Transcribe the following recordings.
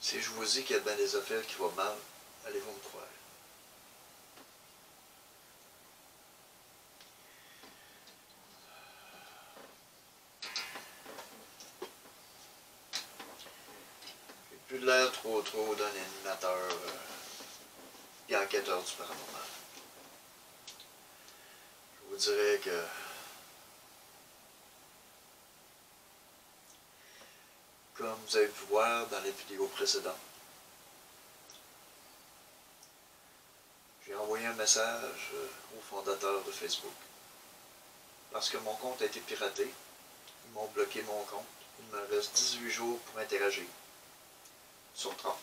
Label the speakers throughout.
Speaker 1: Si je vous dis qu'il y a bien des affaires qui vont mal, allez-vous me croire? J'ai plus de l'air trop d'un animateur et enquêteur du paranormal. Je vous dirais que comme vous avez pu voir dans les vidéos précédentes, j'ai envoyé un message au fondateur de Facebook. Parce que mon compte a été piraté, ils m'ont bloqué mon compte. Il me reste 18 jours pour interagir. Sur 30.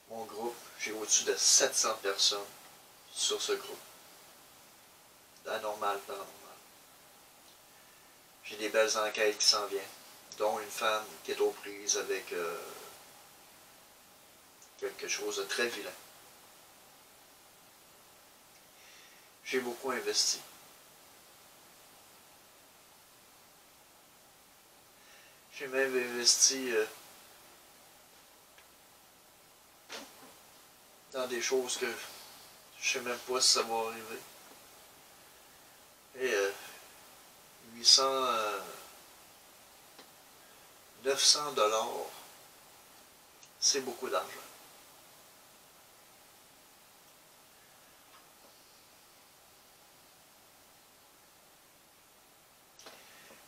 Speaker 1: Mon groupe, j'ai au-dessus de 700 personnes sur ce groupe. Anormal, paranormal. J'ai des belles enquêtes qui s'en viennent, dont une femme qui est aux prises avec quelque chose de très vilain. J'ai beaucoup investi. J'ai même investi dans des choses que je sais même pas si ça va arriver. Et 900 $, c'est beaucoup d'argent.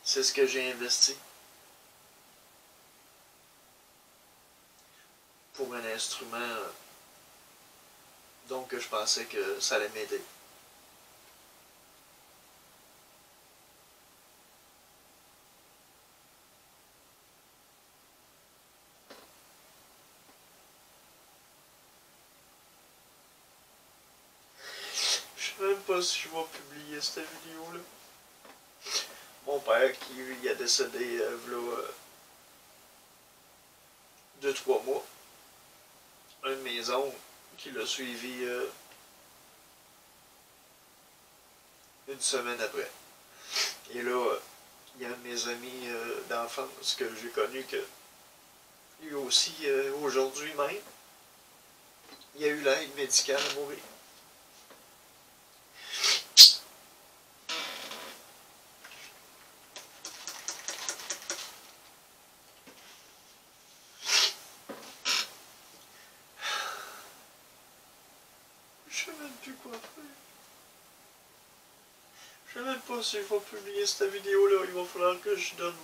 Speaker 1: C'est ce que j'ai investi pour un instrument donc je pensais que ça allait m'aider. Je sais même pas si je vais publier cette vidéo-là. Mon père qui a décédé il y a 2-3 mois. Un de mes oncles qui l'a suivi une semaine après. Et là, il y a un de mes amis d'enfance que j'ai connu que lui aussi, aujourd'hui même, il a eu l'aide médicale à mourir. Je sais même plus quoi faire. Je sais même pas si je vais publier cette vidéo-là. Il va falloir que je donne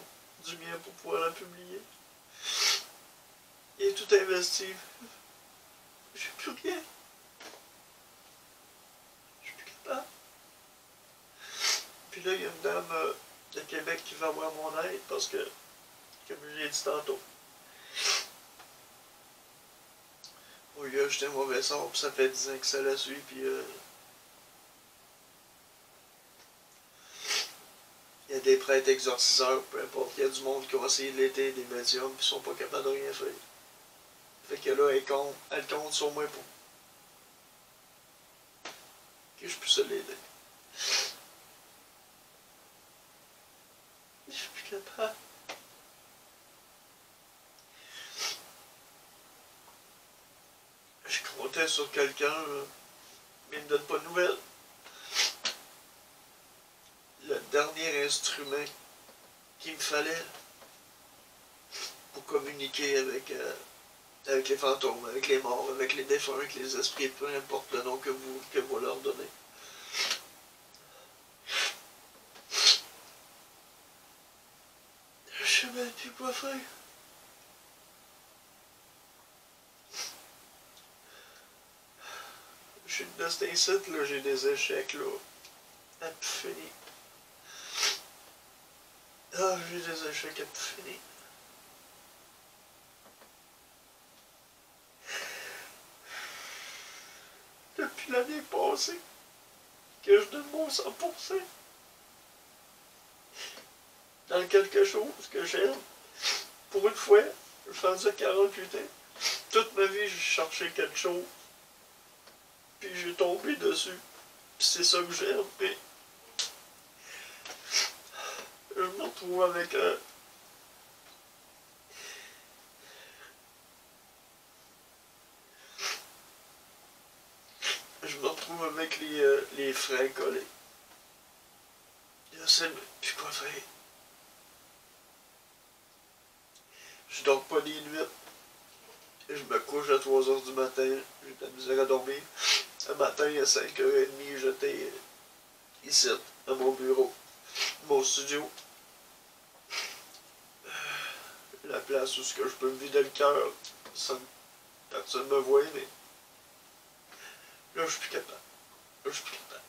Speaker 1: du mien pour pouvoir la publier. Il est tout investi. J'ai plus rien. Je suis plus capable. Puis là, il y a une dame de Québec qui va avoir mon aide parce que, comme je l'ai dit tantôt, on lui a acheté un mauvais sort, puis ça fait 10 ans que ça la suit, puis il y a des prêtres exorciseurs, peu importe, il y a du monde qui ont essayé de l'aider, des médiums, puis ils sont pas capables de rien faire. Fait que là, elle compte sur moi pour que je puisse l'aider. Je suis plus capable. Je comptais sur quelqu'un, mais il ne me donne pas de nouvelles. Le dernier instrument qu'il me fallait pour communiquer avec les fantômes, avec les morts, avec les défunts, avec les esprits, peu importe le nom que vous leur donnez. Je sais même plus quoi faire. Je suis dans cet site, là, j'ai des échecs, là, à plus finir. Ah, j'ai des échecs à plus finir. Depuis l'année passée, que je donne mon 100% dans quelque chose que j'aime. Pour une fois, je faisais 48 ans. Toute ma vie, j'ai cherché quelque chose. Puis j'ai tombé dessus. Puis c'est ça que j'aime, mais je me retrouve avec je me retrouve avec les freins collés. Je sais plus quoi faire. Je dors pas des nuits. Je me couche à 3 heures du matin. J'ai de la misère à dormir. Un matin, à 5h30, j'étais ici, à mon bureau, mon studio. La place où je peux me vider le cœur sans que personne me voie, mais là, je suis plus capable. Là, je suis plus capable.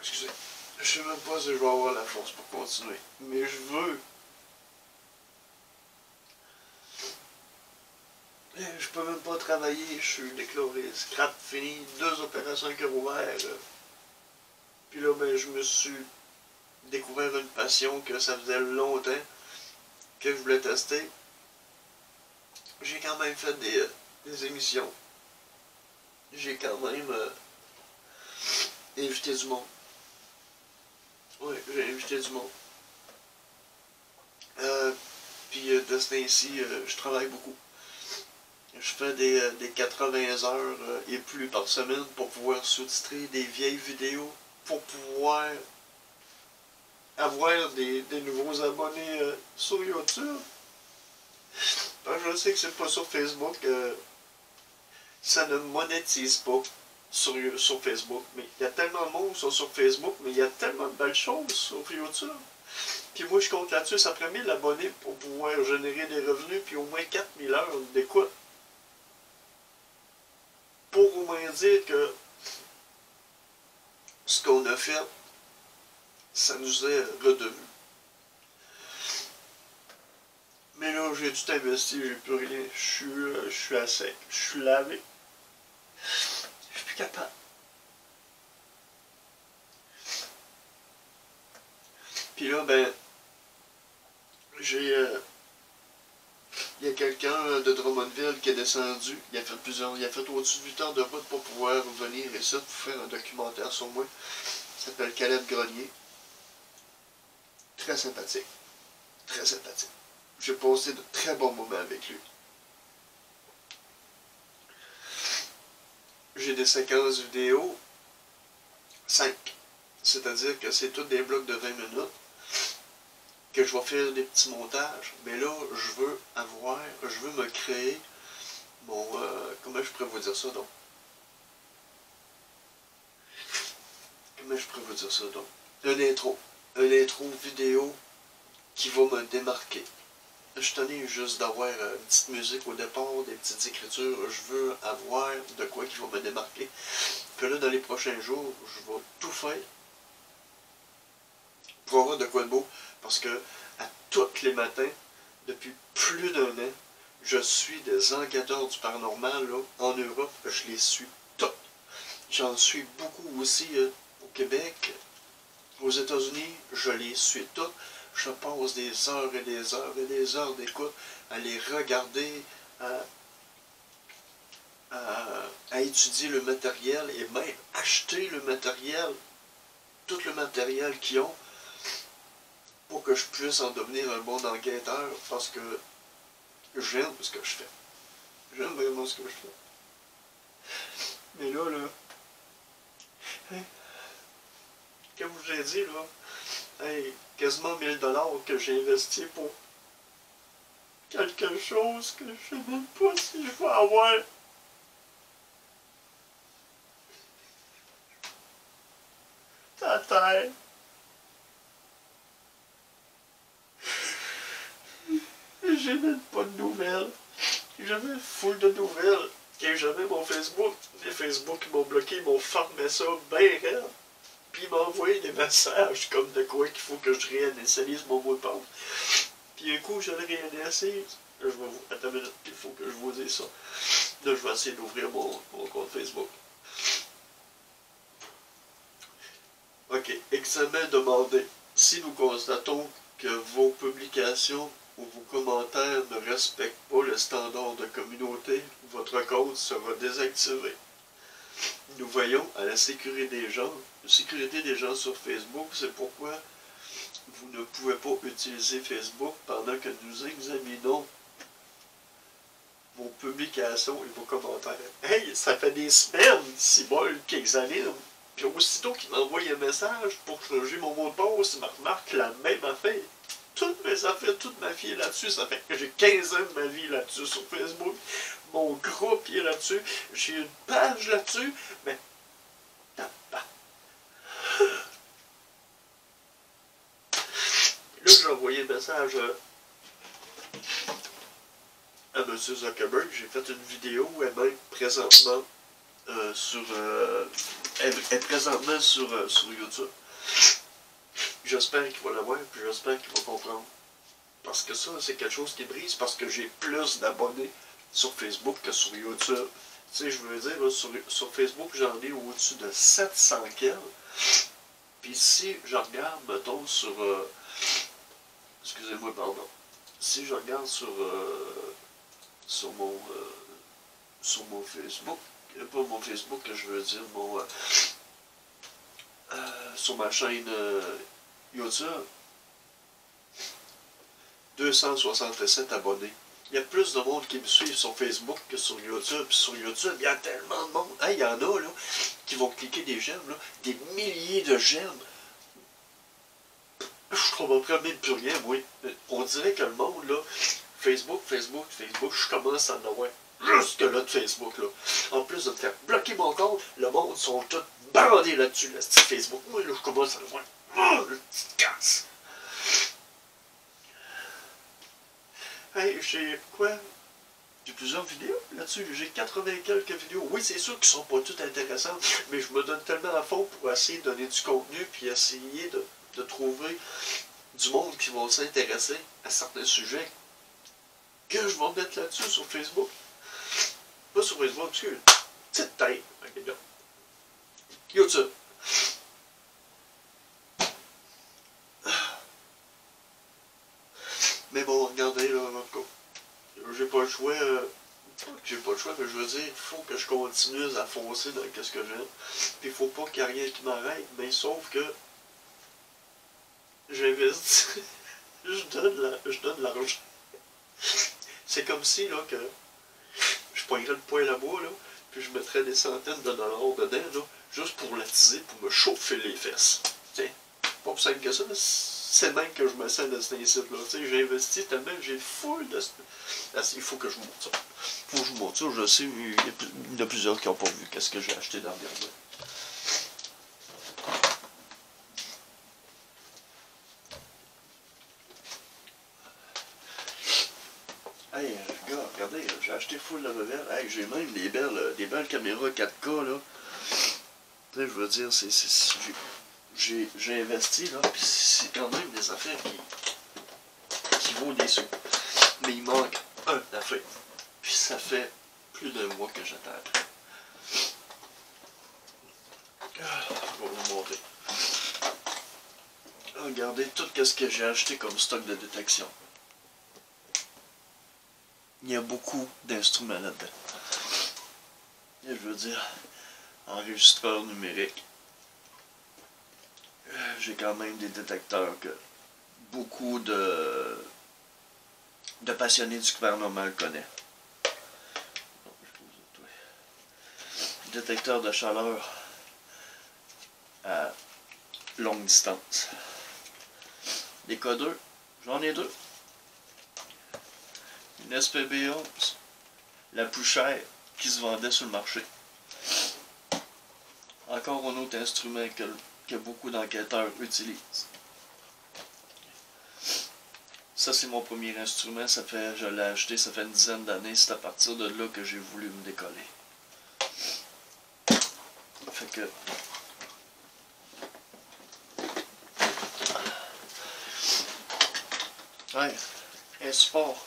Speaker 1: Excusez. Je sais même pas si je vais avoir la force pour continuer. Mais je veux. Je peux même pas travailler. Je suis déclaré scrap fini. 2 opérations cœur ouvert. Puis là, ben, je me suis découvert une passion que ça faisait longtemps que je voulais tester. J'ai quand même fait des émissions. J'ai quand même invité du monde. Oui, j'ai invité du monde. Puis de ce temps-ci, je travaille beaucoup. Je fais des 80 heures et plus par semaine pour pouvoir sous-titrer des vieilles vidéos, pour pouvoir avoir des nouveaux abonnés sur YouTube. Je sais que c'est pas sur Facebook, ça ne monétise pas sur Facebook, mais il y a tellement de monde qui sont sur Facebook, mais il y a tellement de belles choses sur YouTube. Puis moi, je compte là-dessus, ça prend 1000 abonnés pour pouvoir générer des revenus, puis au moins 4000 heures d'écoute. Pour au moins dire que ce qu'on a fait, ça nous est redevenu. Mais là, j'ai tout investi, j'ai plus rien. Je suis à sec. Je suis lavé. Je suis plus capable. Puis là, ben, j'ai... il y a quelqu'un de Drummondville qui est descendu. Il a fait au-dessus de 8 heures de route pour pouvoir venir ici pour faire un documentaire sur moi. Il s'appelle Caleb Grenier. Très sympathique. Très sympathique. J'ai passé de très bons moments avec lui. J'ai des séquences vidéo 5. C'est-à-dire que c'est tous des blocs de 20 minutes que je vais faire des petits montages. Mais là, je veux me créer mon... comment je pourrais vous dire ça donc? Comment je pourrais vous dire ça donc? Un intro vidéo qui va me démarquer. Je tenais juste d'avoir une petite musique au départ, des petites écritures. Je veux avoir de quoi qui va me démarquer. Puis là, dans les prochains jours, je vais tout faire pour avoir de quoi de beau. Parce que à tous les matins, depuis plus d'1 an, je suis des enquêteurs du paranormal là, en Europe. Je les suis tous. J'en suis beaucoup aussi au Québec, aux États-Unis. Je les suis tous. Je passe des heures et des heures et des heures d'écoute à les regarder, à étudier le matériel et même acheter le matériel, tout le matériel qu'ils ont, pour que je puisse en devenir un bon enquêteur, parce que j'aime ce que je fais. J'aime vraiment ce que je fais. Mais là, hein, comme je vous ai dit, là, hey, quasiment 1000$ que j'ai investi pour quelque chose que je sais même pas si je vais avoir. Quand jamais mon Facebook, les Facebook m'ont bloqué, ils m'ont fermé ça bien raide. Puis ils m'ont envoyé des messages comme de quoi qu'il faut que je réinitialise mon mot de passe. Puis un coup, je le réinitialise. Là, je vais vous... Attends une minute, il faut que je vous dise ça. Là, je vais essayer d'ouvrir mon compte Facebook. OK. Examen demandé. Si nous constatons que vos publications ou vos commentaires ne respectent pas le standard de communauté, votre compte sera désactivé. Nous veillons à la sécurité des gens sur Facebook, c'est pourquoi vous ne pouvez pas utiliser Facebook pendant que nous examinons vos publications et vos commentaires. Hey, ça fait des semaines, c'est moi qui examine. Puis aussitôt qu'il m'envoie un message pour changer mon mot de passe, il me remarque la même affaire. Toutes mes affaires, toute ma vie est là-dessus. Ça fait que j'ai 15 ans de ma vie là-dessus sur Facebook. Mon groupe est là-dessus. J'ai une page là-dessus. Mais, là, j'ai envoyé un message à M. Zuckerberg. J'ai fait une vidéo où elle même présentement est présentement sur YouTube. J'espère qu'il va la voir, puis j'espère qu'il va comprendre. Parce que ça, c'est quelque chose qui brise, parce que j'ai plus d'abonnés sur Facebook que sur YouTube. Tu sais, je veux dire, là, sur Facebook, j'en ai au-dessus de 700 kills. Puis si je regarde, mettons, sur... excusez-moi, pardon. Si je regarde sur mon Facebook, pas mon Facebook, je veux dire, sur ma chaîne YouTube, 267 abonnés. Il y a plus de monde qui me suivent sur Facebook que sur YouTube. Puis sur YouTube, il y a tellement de monde. Hey, il y en a là, qui vont cliquer des j'aime, là, des milliers de j'aime. Je comprends même plus rien, moi. On dirait que le monde, là, Facebook, je commence à en avoir jusque là de Facebook, là. En plus de me faire bloquer mon compte, le monde sont tous bandés là-dessus, là, c'est Facebook. Moi, là, je commence à le voir. Oh, le petit casse. Hey, j'ai quoi? J'ai plusieurs vidéos là-dessus. J'ai 80 et quelques vidéos. Oui, c'est sûr qu'elles sont pas toutes intéressantes, mais je me donne tellement à fond pour essayer de donner du contenu puis essayer de trouver du monde qui va s'intéresser à certains sujets que je vais mettre là-dessus sur Facebook. Pas sur Facebook, parce que petite tête. Okay, YouTube. Mais bon, regardez là, j'ai pas le choix. J'ai pas le choix, mais je veux dire, il faut que je continue à foncer dans ce que j'aime. Puis il faut pas qu'il y ait rien qui m'arrête, mais sauf que j'investis. je donne l'argent. C'est comme si là que je poignerais le poêle à bois là, puis je mettrais des centaines de dollars dedans là, juste pour l'attiser, pour me chauffer les fesses. T'sais, pas plus simple que ça, mais c'est même que je me sens de ce principe là. J'ai investi tellement, j'ai full de ce... Il faut que je monte ça. Il faut que je monte ça. Je sais, il y en a plusieurs qui n'ont pas vu qu'est-ce que j'ai acheté dernièrement. Hey, gars, regardez, j'ai acheté full de nouvelles. Hey, j'ai même des belles caméras 4K, là. Tu sais, je veux dire, j'ai investi, là, puis c'est quand même des affaires qui vaut des sous. Mais il manque un affaire. Puis ça fait plus d'un mois que j'attends. Je vais vous montrer. Regardez tout ce que j'ai acheté comme stock de détection. Il y a beaucoup d'instruments là-dedans. Et je veux dire, enregistreur numérique. J'ai quand même des détecteurs que beaucoup de passionnés du gouvernement connaissent. Détecteur de chaleur à longue distance. Des codeurs, j'en ai deux. Une SPB11, la plus chère qui se vendait sur le marché. Encore un autre instrument que beaucoup d'enquêteurs utilisent.
Speaker 2: Ça, c'est mon premier instrument. Je l'ai acheté, ça fait une dizaine d'années. C'est à partir de là que j'ai voulu me décoller. Fait que... Ouais, un support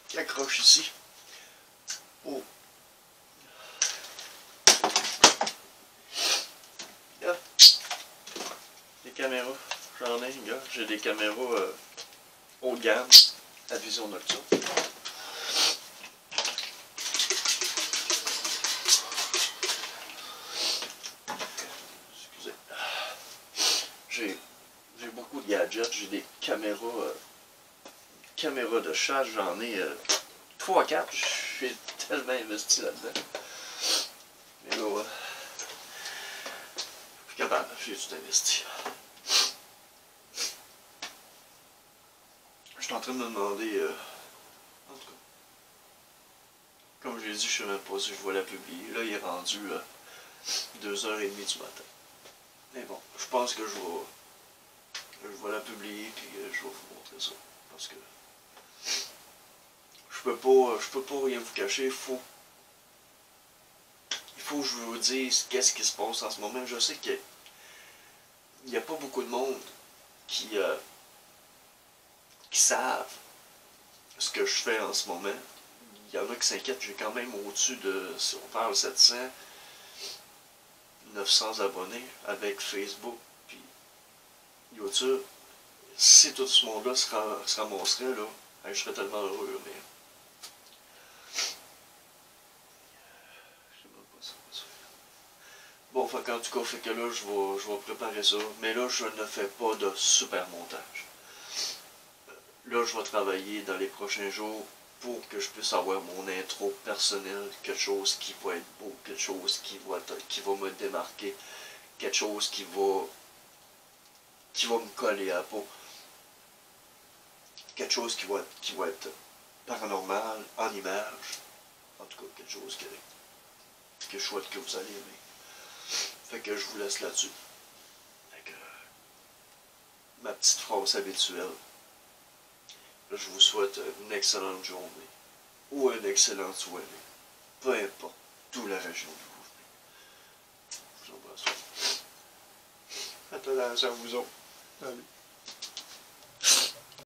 Speaker 2: qui accroche ici. Oh. Là, des caméras. J'en ai, gars. J'ai des caméras haut de gamme à vision nocturne. Excusez. J'ai beaucoup de gadgets. J'ai des caméras de chat. J'en ai 3-4. Je suis tellement investi là-dedans. Mais là, je suis capable. J'ai tout investi. Je suis en train de me demander, en tout cas, comme je l'ai dit, je ne sais même pas si je vais la publier. Là, il est rendu 2h30 du matin. Mais bon, je pense que je vais la publier puis je vais vous montrer ça. Parce que je peux pas rien vous cacher. Il faut que je vous dise qu'est-ce qui se passe en ce moment. Je sais qu'il n'y a pas beaucoup de monde qui savent ce que je fais en ce moment. Il y en a qui s'inquiètent, j'ai quand même au-dessus de, si on parle 700, 900 abonnés avec Facebook puis YouTube. Si tout ce monde-là se ramasserait, là, je serais tellement heureux, mais... Je sais même pas ça va se faire. Bon, fait en tout cas, fait que là, je vais préparer ça. Mais là, je ne fais pas de super montage. Là, je vais travailler dans les prochains jours pour que je puisse avoir mon intro personnel, quelque chose qui va être beau, quelque chose qui va me démarquer, quelque chose qui va me coller à la peau, quelque chose qui va être paranormal, en image, en tout cas quelque chose que je souhaite que vous allez aimer. Fait que je vous laisse là-dessus. Fait que ma petite phrase habituelle. Je vous souhaite une excellente journée ou une excellente soirée. Peu importe d'où la région où vous venez. Je vous embrasse. Faites attention à vous autres. Salut.